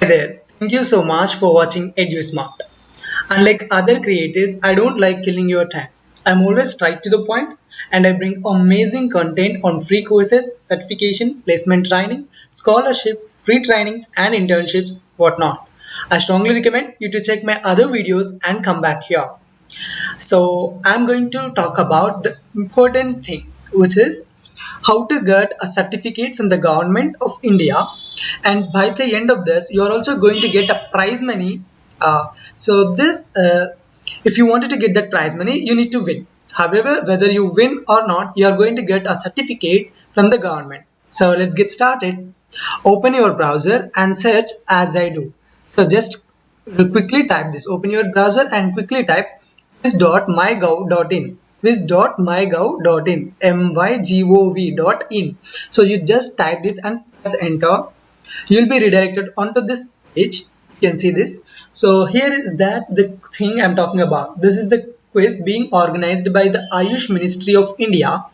Hi there. Thank you so much for watching EduSmart. Unlike other creators, I don't like killing your time. I'm always straight to the point and I bring amazing content on free courses, certification, placement training, scholarship, free trainings and internships, whatnot. I strongly recommend you to check my other videos and come back here. So I'm going to talk about the important thing, which is how to get a certificate from the government of India. And by the end of this, you're also going to get a prize money. If you wanted to get that prize money, you need to win. However, whether you win or not, you are going to get a certificate from the government. So let's get started. Open your browser and search as I do. So just quickly type this. Open your browser and quickly type quiz.mygov.in. Quiz.mygov.in. mygov.in. So you just type this and press enter. You'll be redirected onto this page. You can see this. So here is that the thing I'm talking about. This is the quiz being organized by the Ayush Ministry of India.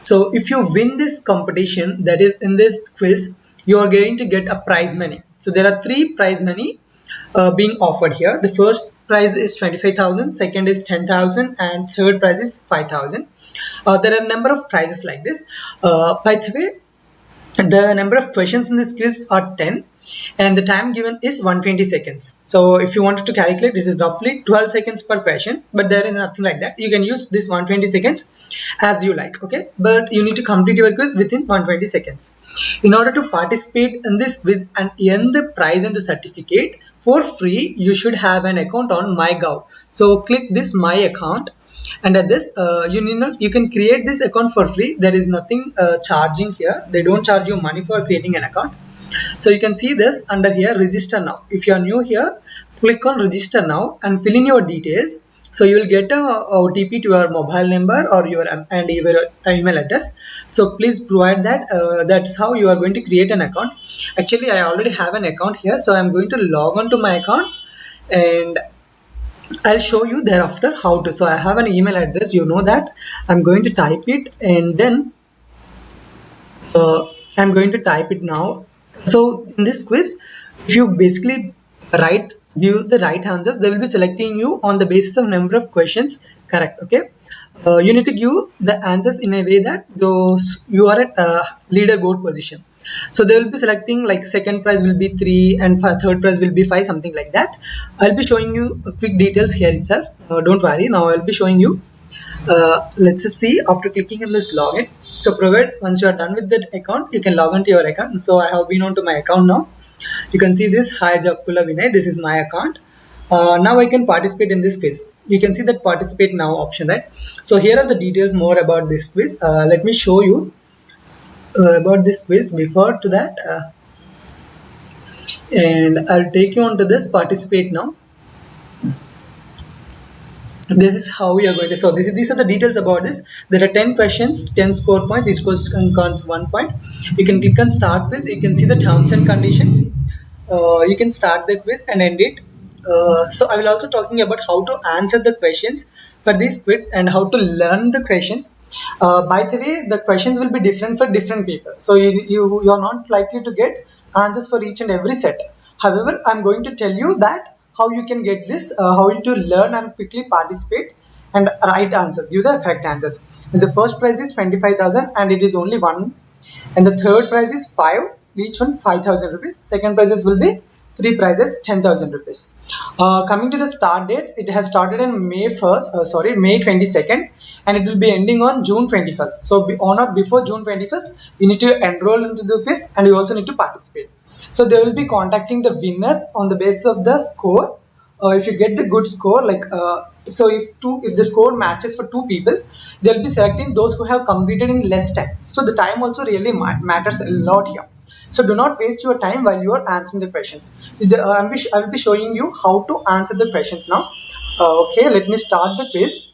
So if you win this competition, that is in this quiz, you are going to get a prize money. So there are three prize money being offered here. The first prize is 25,000, second is 10,000, and third prize is 5,000. There are a number of prizes like this. By the way, the number of questions in this quiz are 10 and the time given is 120 seconds. So if you wanted to calculate, this is roughly 12 seconds per question, but there is nothing like that. You can use this 120 seconds as you like, okay? But you need to complete your quiz within 120 seconds. In order to participate in this quiz and earn the prize and the certificate for free, you should have an account on MyGov. So click this My Account. And at this you can create this account for free. There is nothing charging here. They don't charge you money for creating an account. So you can see this under here, register now. If you are new here, click on register now and fill in your details. So you will get a OTP to your mobile number or your email address. So please provide that. That's how you are going to create an account. Actually, I already have an account here, so I'm going to log on to my account and I'll show you thereafter how to. So I have an email address, you know that. I'm going to type it and then I'm going to type it now. So in this quiz, if you basically give the right answers, they will be selecting you on the basis of number of questions correct. Okay. You need to give the answers in a way that you are at a leaderboard position. So they will be selecting like second prize will be 3 and third prize will be 5, something like that. I'll be showing you quick details here itself. Don't worry. Now I'll be showing you. Let's just see after clicking on this login. So provide once you are done with that account, you can log into your account. So I have been on to my account now. You can see this. Hi Jakula Vinay. This is my account. Now I can participate in this quiz. You can see that participate now option, right? So here are the details more about this quiz. Let me show you about this quiz. Before to that, and I'll take you on to this participate now. This is how we are going to. So these are the details about this. There are 10 questions, 10 score points. Each question counts 1 point. You can click on start quiz. You can see the terms and conditions. You can start the quiz and end it. So I will also talking about how to answer the questions for this quiz and how to learn the questions. By the way, the questions will be different for different people. So you are not likely to get answers for each and every set. However, I'm going to tell you that how you can get this, how to learn and quickly participate and write answers, give the correct answers. And the first prize is 25,000 and it is only one. And the third prize is 5, each one 5,000 rupees. Second prizes will be 3 prizes, 10,000 rupees. Coming to the start date, it has started on May 22nd, and it will be ending on June 21st. So on or before June 21st, you need to enroll into the quiz and you also need to participate. So they will be contacting the winners on the basis of the score. If you get the good score, so if the score matches for 2 people, they'll be selecting those who have completed in less time. So the time also really matters a lot here. So do not waste your time while you are answering the questions. I will be showing you how to answer the questions now. Okay, let me start the quiz.